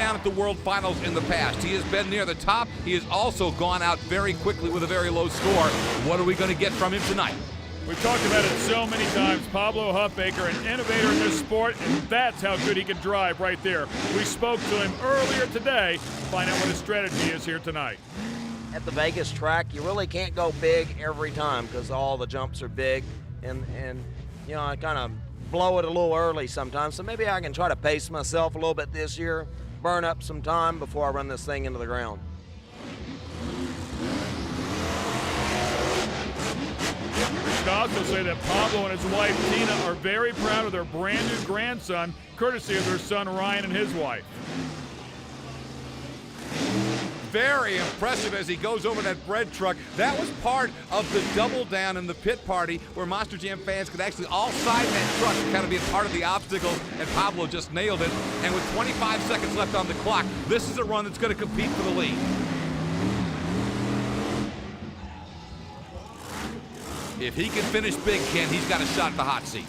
down at the World Finals in the past. He has been near the top. He has also gone out very quickly with a very low score. What are we going to get from him tonight? We've talked about it so many times. Pablo Huffaker, an innovator in this sport, and that's how good he can drive right there. We spoke to him earlier today to find out what his strategy is here tonight. At the Vegas track, you really can't go big every time because all the jumps are big, and you know, I kind of blow it a little early sometimes. So maybe I can try to pace myself a little bit this year, burn up some time before I run this thing into the ground. We can also say that Pablo and his wife Tina are very proud of their brand new grandson, courtesy of their son Ryan and his wife. Very impressive as he goes over that bread truck. That was part of the double down in the pit party where Monster Jam fans could actually all side that truck to kind of be a part of the obstacles, and Pablo just nailed it. And with 25 seconds left on the clock, this is a run that's going to compete for the lead. If he can finish big, Ken, he's got a shot at the hot seat.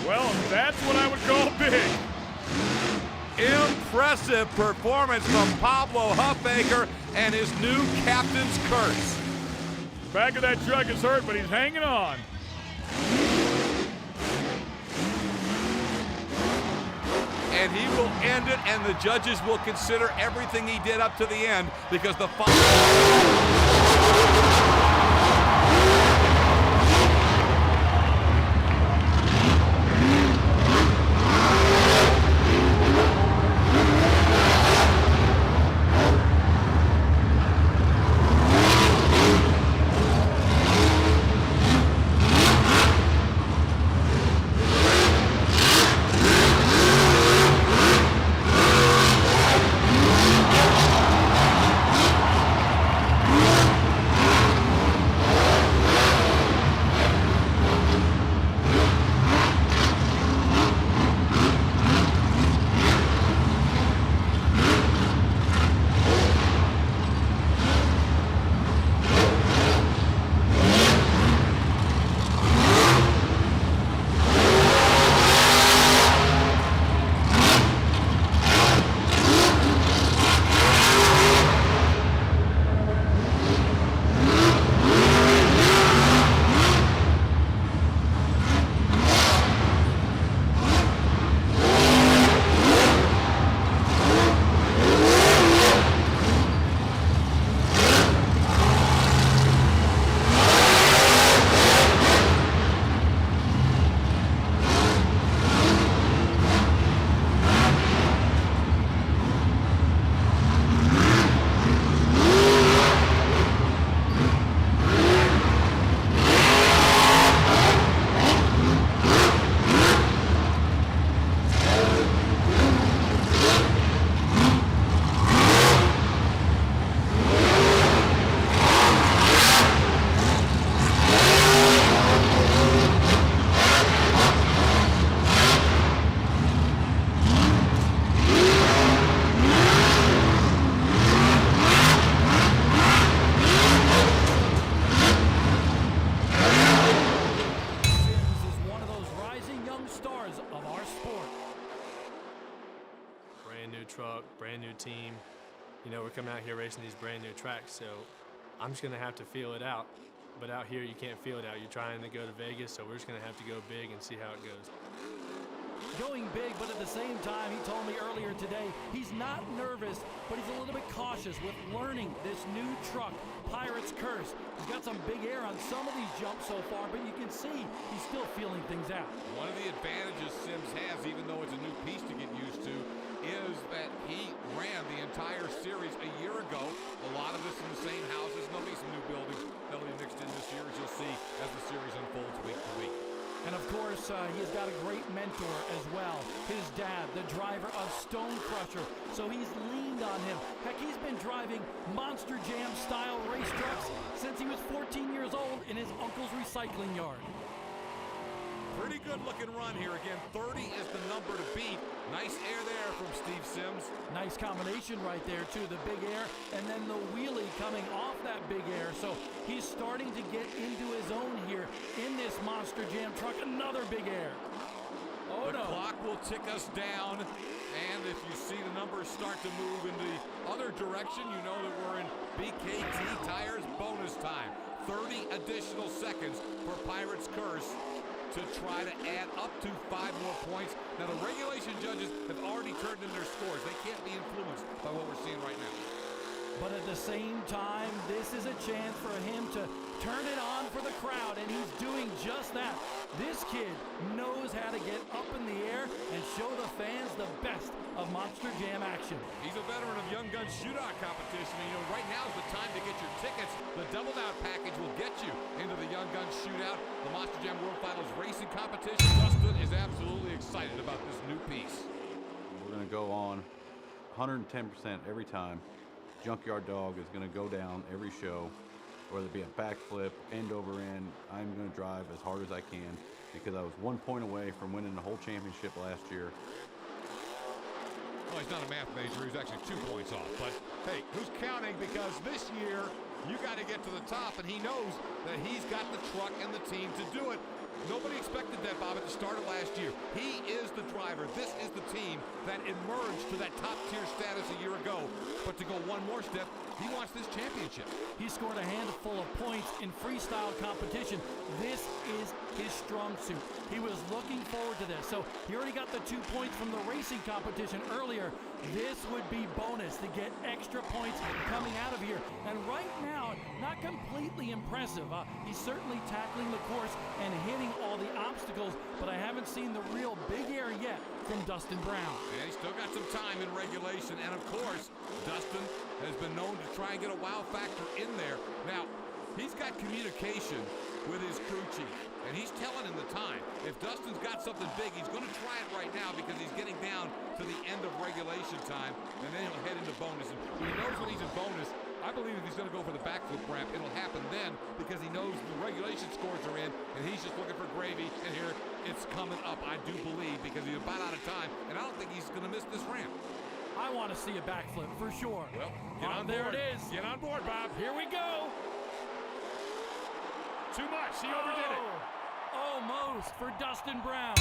Well, that's what I would call big. Impressive performance from Pablo Huffaker and his new captain's curse. Back of that truck is hurt, but he's hanging on. And he will end it, and the judges will consider everything he did up to the end because the final... brand new team. You know, we're coming out here racing these brand new tracks, so I'm just gonna have to feel it out. But out here, you can't feel it out. You're trying to go to Vegas, so we're just gonna have to go big and see how it goes. Going big, but at the same time, he told me earlier today, he's not nervous, but he's a little bit cautious with learning this new truck, Pirate's Curse. He's got some big air on some of these jumps so far, but you can see he's still feeling things out. One of the advantages Sims has, even though it's a new piece to get used to, is that he ran the entire series a year ago. A lot of this in the same houses. There'll be some new buildings that'll be mixed in this year, as you'll see as the series unfolds week to week. And of course, he's got a great mentor as well. His dad, the driver of Stone Crusher. So he's leaned on him. Heck, he's been driving Monster Jam style race trucks since he was 14 years old in his uncle's recycling yard. Pretty good looking run here again. 30 is the number to beat. Nice air there from Steve Sims. Nice combination right there too. The big air and then the wheelie coming off that big air. So he's starting to get into his own here in this Monster Jam truck. Another big air. Oh, no. The clock will tick us down And if you see the numbers start to move in the other direction, you know that we're in BKT Tires bonus time. 30 additional seconds for Pirates Curse to try to add up to 5 more points. Now, the regulation judges have already turned in their scores. They can't be influenced by what we're seeing right now. But at the same time, this is a chance for him to turn it on for the crowd, and he's doing just that. This kid knows how to get up in the air and show the fans the best of Monster Jam action. He's a veteran of Young Guns Shootout competition, and right now is the time to get your tickets. The Double Down package will get you into the Young Guns Shootout, the Monster Jam World Finals racing competition. Dustin is absolutely excited about this new piece. We're going to go on 110% every time. Junkyard Dog is going to go down every show, whether it be a backflip, end over end. I'm going to drive as hard as I can because I was 1 point away from winning the whole championship last year. Well, he's not a math major. He's actually 2 points off. But, hey, who's counting? Because this year, you got to get to the top, and he knows that he's got the truck and the team to do it. Nobody expected that, Bob, at the start of last year. He is the driver. This is the team that emerged to that top-tier status a year ago. But to go one more step, he wants this championship. He scored a handful of points in freestyle competition. This is his strong suit. He was looking forward to this. So he already got the 2 points from the racing competition earlier. This would be bonus to get extra points coming out of here. And right now, not completely impressive. He's certainly tackling the course and hitting all the obstacles, but I haven't seen the real big air yet from Dustin Brown. And he's still got some time in regulation. And of course, Dustin has been known to try and get a wow factor in there. Now, he's got communication with his crew chief, and he's telling him the time. If Dustin's got something big, he's going to try it right now because he's getting down to the end of regulation time, and then he'll head into bonus. And he knows when he's in bonus, I believe if he's going to go for the backflip ramp, it'll happen then because he knows the regulation scores are in, and he's just looking for gravy, and here it's coming up, I do believe, because he's about out of time, and I don't think he's going to miss this ramp. I want to see a backflip for sure. Well, get on there board. it is. Get on board, Bob. Here we go. Too much. He overdid it. Almost for Dustin Brown.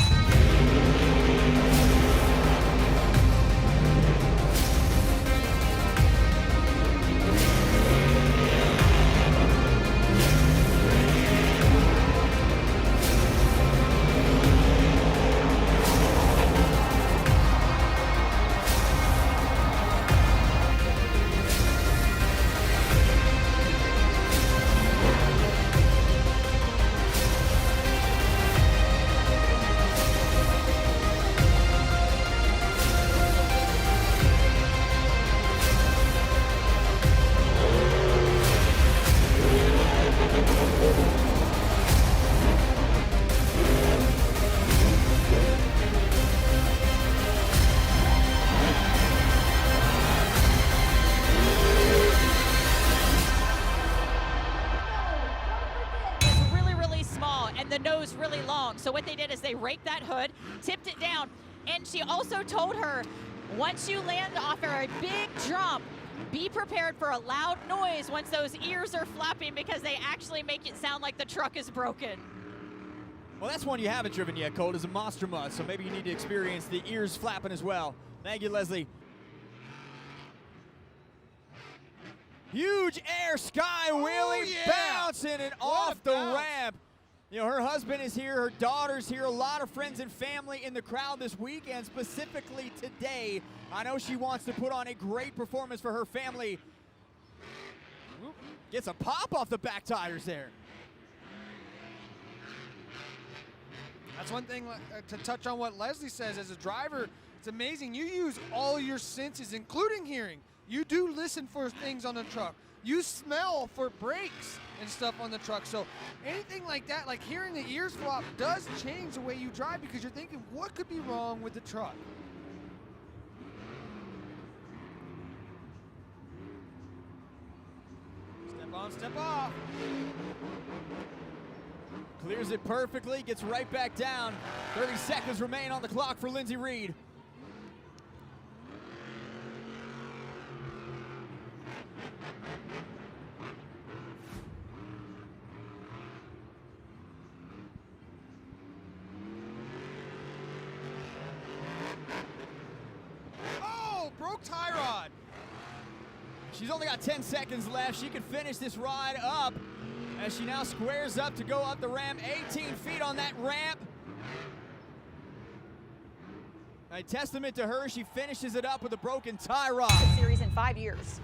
The nose really long. So what they did is they raked that hood, tipped it down, and she also told her, once you land off a big jump, be prepared for a loud noise once those ears are flapping because they actually make it sound like the truck is broken. Well, that's one you haven't driven yet, Colt, is a Monster Mutt, so maybe you need to experience the ears flapping as well. Thank you, Leslie. Huge air sky wheelie, bouncing and off the ramp. You know, her husband is here, her daughter's here, a lot of friends and family in the crowd this weekend, specifically today. I know she wants to put on a great performance for her family. Gets a pop off the back tires there. That's one thing to touch on what Leslie says as a driver. It's amazing. You use all your senses, including hearing. You do listen for things on the truck. You smell for brakes and stuff on the truck. So anything like that, like hearing the ears flop, does change the way you drive because you're thinking, what could be wrong with the truck? Step on, step off. Clears it perfectly, gets right back down. 30 seconds remain on the clock for Lindsey Reed. tie rod. She's only got 10 seconds left. She could finish this ride up as she now squares up to go up the ramp. 18 feet on that ramp. A testament to her, she finishes it up with a broken tie rod. Series in 5 years.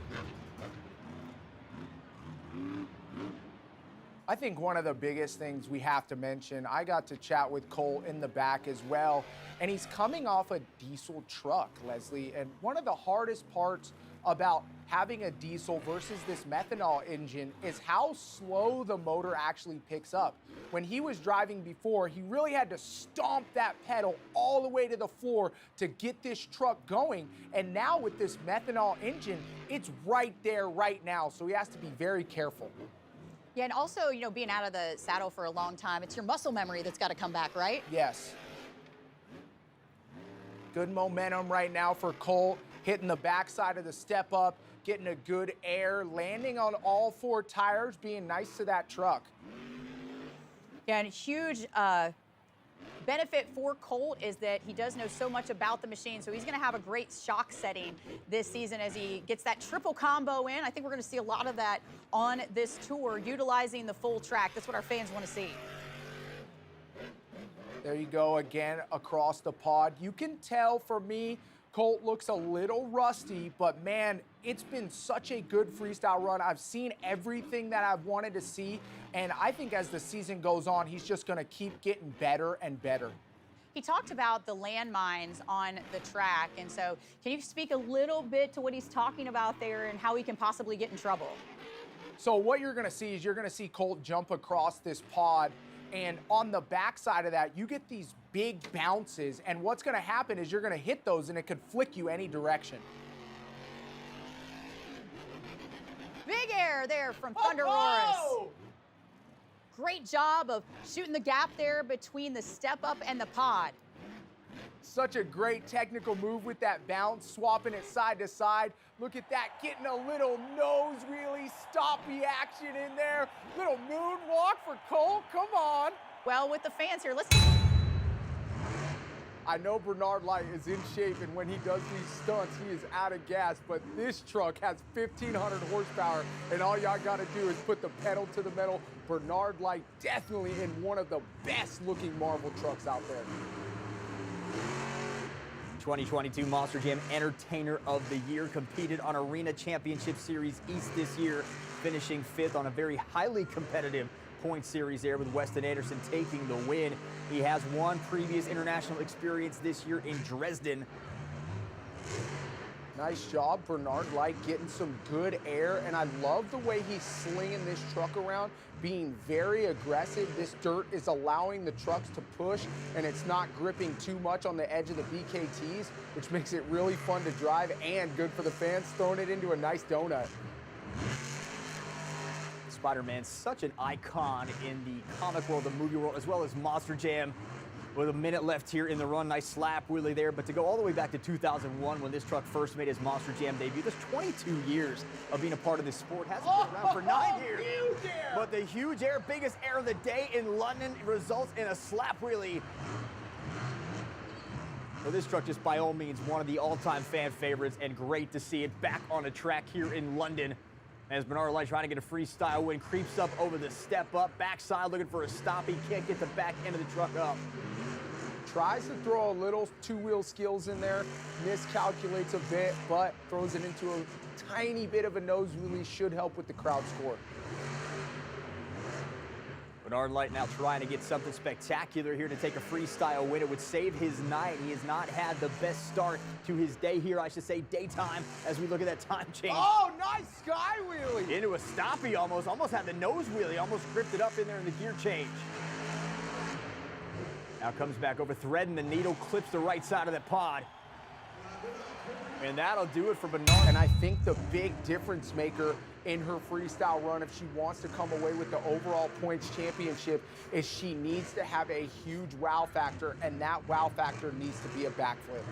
I think one of the biggest things we have to mention, I got to chat with Colt in the back as well, and he's coming off a diesel truck, Leslie, and one of the hardest parts about having a diesel versus this methanol engine is how slow the motor actually picks up. When he was driving before, he really had to stomp that pedal all the way to the floor to get this truck going. And now with this methanol engine, it's right there right now, so he has to be very careful. Yeah, and also, you know, being out of the saddle for a long time, it's your muscle memory that's got to come back, right? Yes. Good momentum right now for Colt, hitting the backside of the step up, getting a good air, landing on all 4 tires, being nice to that truck. Yeah, and a huge benefit for Colt is that he does know so much about the machine, so he's going to have a great shock setting this season as he gets that triple combo in. I think we're going to see a lot of that on this tour, utilizing the full track. That's what our fans want to see. There you go again across the pod. You can tell for me, Colt looks a little rusty, but man, it's been such a good freestyle run. I've seen everything that I've wanted to see, and I think as the season goes on, he's just gonna keep getting better and better. He talked about the landmines on the track, and so can you speak a little bit to what he's talking about there and how he can possibly get in trouble? So what you're gonna see is you're gonna see Colt jump across this pod, and on the backside of that, you get these big bounces, and what's gonna happen is you're gonna hit those and it could flick you any direction. Big air there from Thunderroarus. Great job of shooting the gap there between the step up and the pod. Such a great technical move with that bounce, swapping it side to side. Look at that, getting a little nose wheelie, stoppy action in there. Little moonwalk for Colt, come on. Well, with the fans here, let's... I know Bernard Light is in shape, and when he does these stunts, he is out of gas, but this truck has 1,500 horsepower, and all y'all gotta do is put the pedal to the metal. Bernard Light definitely in one of the best looking Marvel trucks out there. 2022 Monster Jam Entertainer of the Year, competed on Arena Championship Series East this year, finishing 5th on a very highly competitive point series there with Weston Anderson taking the win. He has one previous international experience this year in Dresden. Nice job, Bernard Light, getting some good air, and I love the way he's slinging this truck around, being very aggressive. This dirt is allowing the trucks to push, and it's not gripping too much on the edge of the BKTs, which makes it really fun to drive and good for the fans, throwing it into a nice donut. Spider-Man, such an icon in the comic world, the movie world, as well as Monster Jam. With a minute left here in the run, nice slap wheelie there, but to go all the way back to 2001 when this truck first made his Monster Jam debut, there's 22 years of being a part of this sport. Hasn't been around for 9 years. Huge air. But the huge air, biggest air of the day in London, results in a slap wheelie. Well, this truck just by all means one of the all-time fan favorites, and great to see it back on a track here in London. As Bernard Light trying to get a freestyle win, creeps up over the step up, backside looking for a stop. He can't get the back end of the truck up. Tries to throw a little two-wheel skills in there, miscalculates a bit, but throws it into a tiny bit of a nose wheelie, should help with the crowd score. Bernard Light now trying to get something spectacular here to take a freestyle win. It would save his night. He has not had the best start to his day here, I should say daytime, as we look at that time change. Oh, nice sky wheelie! Into a stoppie almost had the nose wheelie, almost gripped it up in there in the gear change. Now comes back over, threading the needle, clips the right side of the pod. And that'll do it for Bernard. And I think the big difference maker in her freestyle run, if she wants to come away with the overall points championship, is she needs to have a huge wow factor, and that wow factor needs to be a backflip.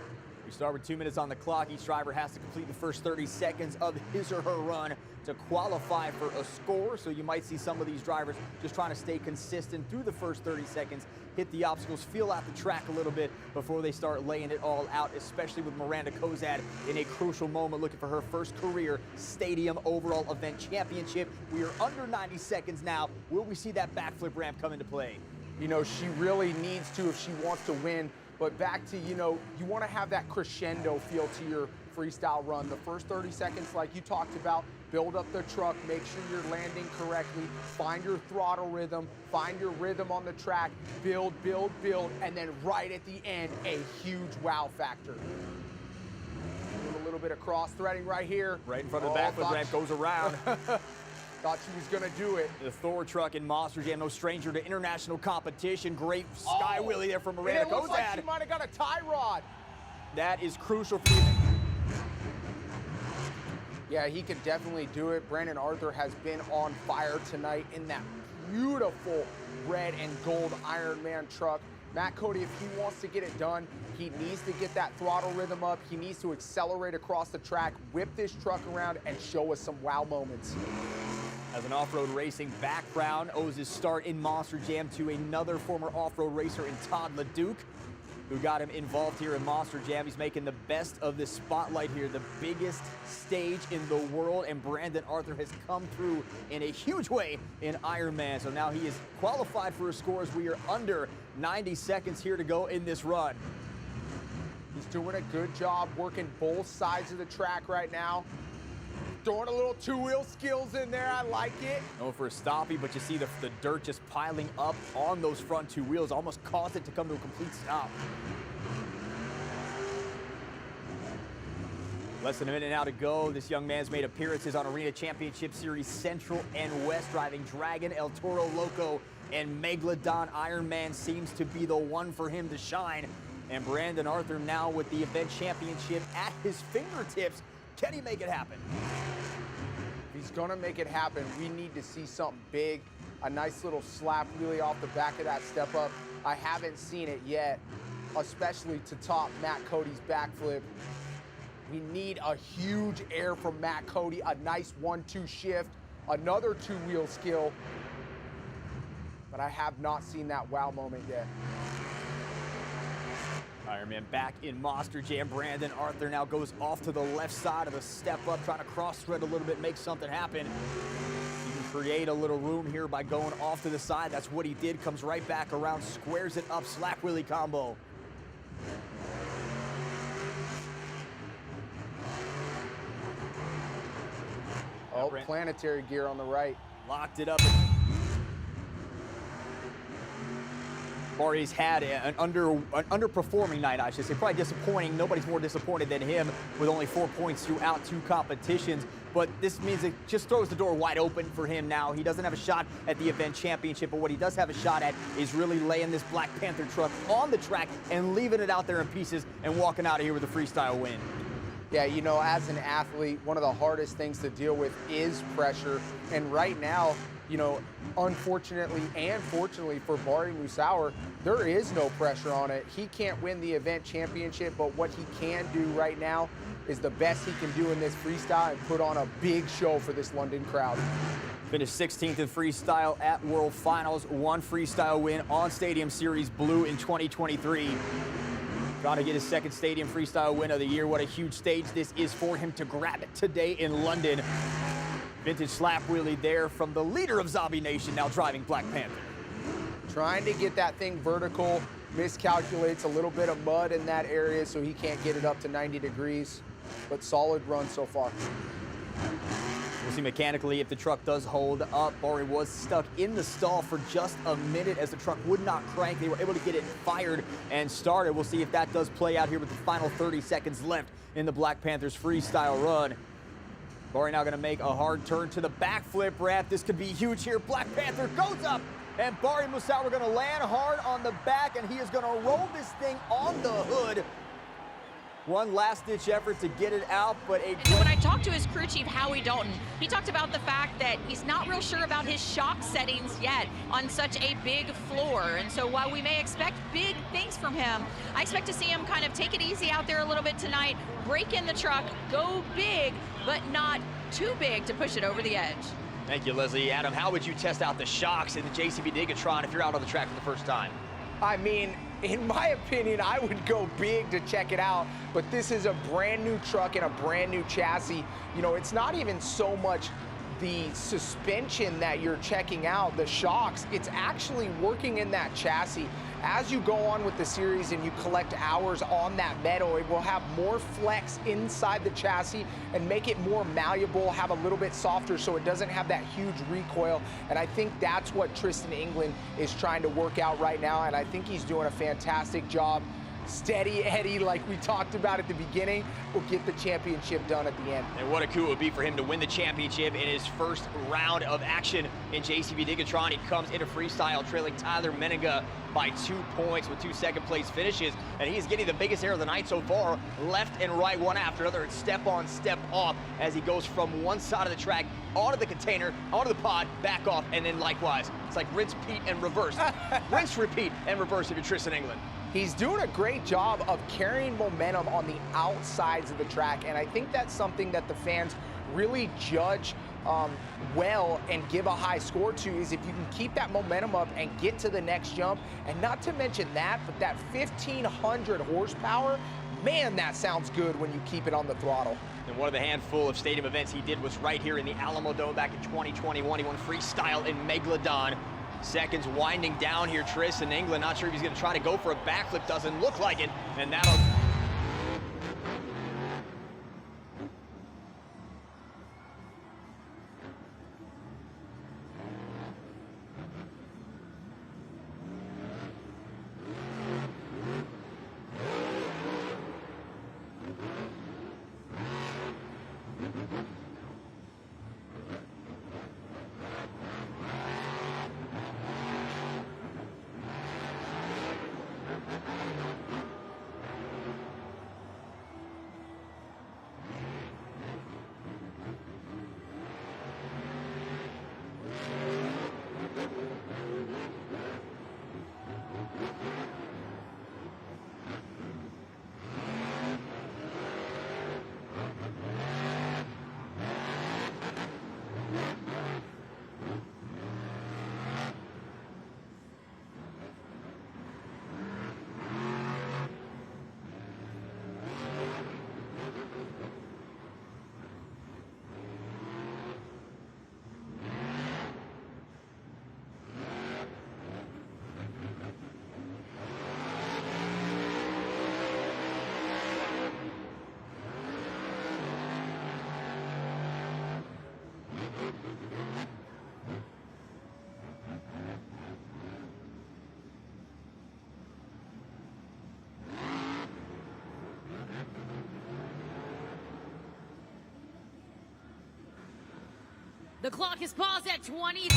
We start with 2 minutes on the clock. Each driver has to complete the first 30 seconds of his or her run to qualify for a score. So you might see some of these drivers just trying to stay consistent through the first 30 seconds, hit the obstacles, feel out the track a little bit before they start laying it all out, especially with Miranda Kozad in a crucial moment looking for her first career stadium overall event championship. We are under 90 seconds now. Will we see that backflip ramp come into play? You know, she really needs to if she wants to win. But back to, you know, you want to have that crescendo feel to your freestyle run. The first 30 seconds, like you talked about, build up the truck, make sure you're landing correctly, find your throttle rhythm, find your rhythm on the track, build, build, build, and then right at the end, a huge wow factor. Doing a little bit of cross-threading right here. Right in front of the backflip ramp, goes around. Thought she was gonna do it. The Thor truck in Monster Jam, no stranger to international competition. Great sky wheelie there from Miranda Kozad. It looks like she might have got a tie rod. That is crucial for you. Yeah, he could definitely do it. Brandon Arthur has been on fire tonight in that beautiful red and gold Iron Man truck. Matt Cody, if he wants to get it done, he needs to get that throttle rhythm up. He needs to accelerate across the track, whip this truck around, and show us some wow moments. As an off-road racing background, owes his start in Monster Jam to another former off-road racer in Todd LeDuc, who got him involved here in Monster Jam. He's making the best of this spotlight here, the biggest stage in the world, and Brandon Arthur has come through in a huge way in Ironman. So now he is qualified for a score as we are under 90 seconds here to go in this run. He's doing a good job working both sides of the track right now. Throwing a little two-wheel skills in there, I like it. Going for a stoppie, but you see the dirt just piling up on those front two wheels, almost caused it to come to a complete stop. Less than a minute now to go. This young man's made appearances on Arena Championship Series Central and West, driving Dragon, El Toro Loco, and Megalodon. Ironman seems to be the one for him to shine. And Brandon Arthur now with the event championship at his fingertips. Can he make it happen? If he's gonna make it happen, we need to see something big. A nice little slap wheelie off the back of that step up. I haven't seen it yet, especially to top Matt Cody's backflip. We need a huge air from Matt Cody, a nice 1-2 shift, another two-wheel skill. But I have not seen that wow moment yet. Ironman back in Monster Jam. Brandon Arthur now goes off to the left side of the step up, trying to cross thread a little bit, make something happen. He can create a little room here by going off to the side. That's what he did. Comes right back around, squares it up, slap wheelie combo. Oh, planetary gear on the right. Locked it up. Mari's had an underperforming night, I should say. Probably disappointing. Nobody's more disappointed than him with only 4 points throughout 2 competitions. But this means it just throws the door wide open for him now. He doesn't have a shot at the event championship, but what he does have a shot at is really laying this Black Panther truck on the track and leaving it out there in pieces and walking out of here with a freestyle win. Yeah, you know, as an athlete, one of the hardest things to deal with is pressure. And right now, you know, unfortunately and fortunately for Bari Musauer, there is no pressure on it. He can't win the event championship, but what he can do right now is the best he can do in this freestyle and put on a big show for this London crowd. Finished 16th in freestyle at World Finals, 1 freestyle win on Stadium Series Blue in 2023. Trying to get his 2nd Stadium Freestyle win of the year. What a huge stage this is for him to grab it today in London. Vintage slap wheelie there from the leader of Zombie Nation, now driving Black Panther. Trying to get that thing vertical, miscalculates a little bit of mud in that area, so he can't get it up to 90 degrees, but solid run so far. We'll see mechanically if the truck does hold up. Bari was stuck in the stall for just a minute as the truck would not crank. They were able to get it fired and started. We'll see if that does play out here with the final 30 seconds left in the Black Panthers freestyle run. Bari now going to make a hard turn to the backflip ramp. This could be huge here. Black Panther goes up, and Bari Musauer going to land hard on the back, and he is going to roll this thing on the hood. One last-ditch effort to get it out, but a... And when I talked to his crew chief, Howie Dalton, he talked about the fact that he's not real sure about his shock settings yet on such a big floor. And so while we may expect big things things from him. I expect to see him kind of take it easy out there a little bit tonight, break in the truck, go big, but not too big to push it over the edge. Thank you, Leslie. Adam, how would you test out the shocks in the JCB Digatron if you're out on the track for the first time? I mean, in my opinion, I would go big to check it out, but this is a brand new truck and a brand new chassis. You know, it's not even so much the suspension that you're checking out, the shocks, it's actually working in that chassis. As you go on with the series and you collect hours on that metal, it will have more flex inside the chassis and make it more malleable, have a little bit softer so it doesn't have that huge recoil. And I think that's what Tristan England is trying to work out right now, and I think he's doing a fantastic job. Steady Eddie, like we talked about at the beginning, will get the championship done at the end. And what a coup it would be for him to win the championship in his first round of action in JCB Digatron. He comes into freestyle trailing Tyler Menninga by 2 points with 2 second-place finishes, and he is getting the biggest air of the night so far, left and right, one after another, and step on, step off, as he goes from one side of the track onto the container, onto the pod, back off, and then likewise. It's like rinse, repeat, and reverse. Rinse, repeat, and reverse if you're Tristan England. He's doing a great job of carrying momentum on the outsides of the track, and I think that's something that the fans really judge well and give a high score to, is if you can keep that momentum up and get to the next jump. And not to mention that, but that 1,500 horsepower, man, that sounds good when you keep it on the throttle. And one of the handful of stadium events he did was right here in the Alamo Dome back in 2021. He won freestyle in Megalodon. Seconds winding down here, Tristan England. Not sure if he's going to try to go for a backflip. Doesn't look like it. And that'll... The clock is paused at 20.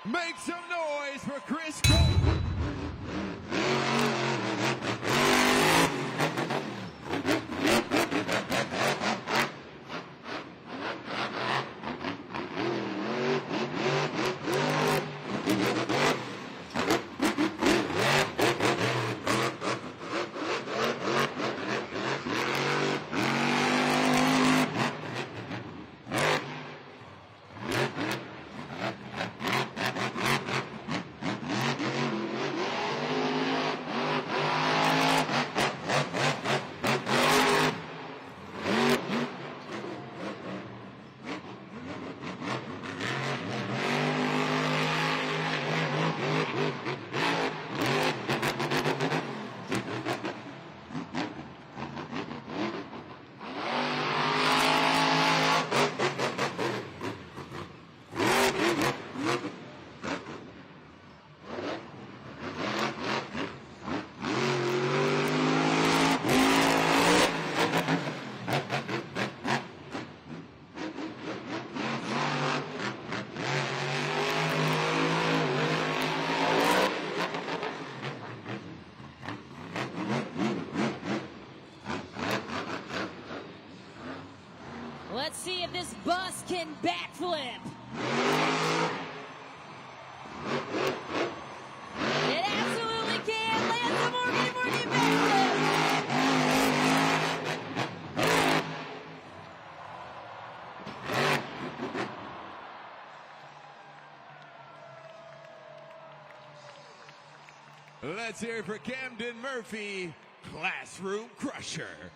Make some noise for Chris. Let's see if this bus can backflip. It absolutely can. Land some more backflip. Let's hear it for Camden Murphy, Classroom Crusher.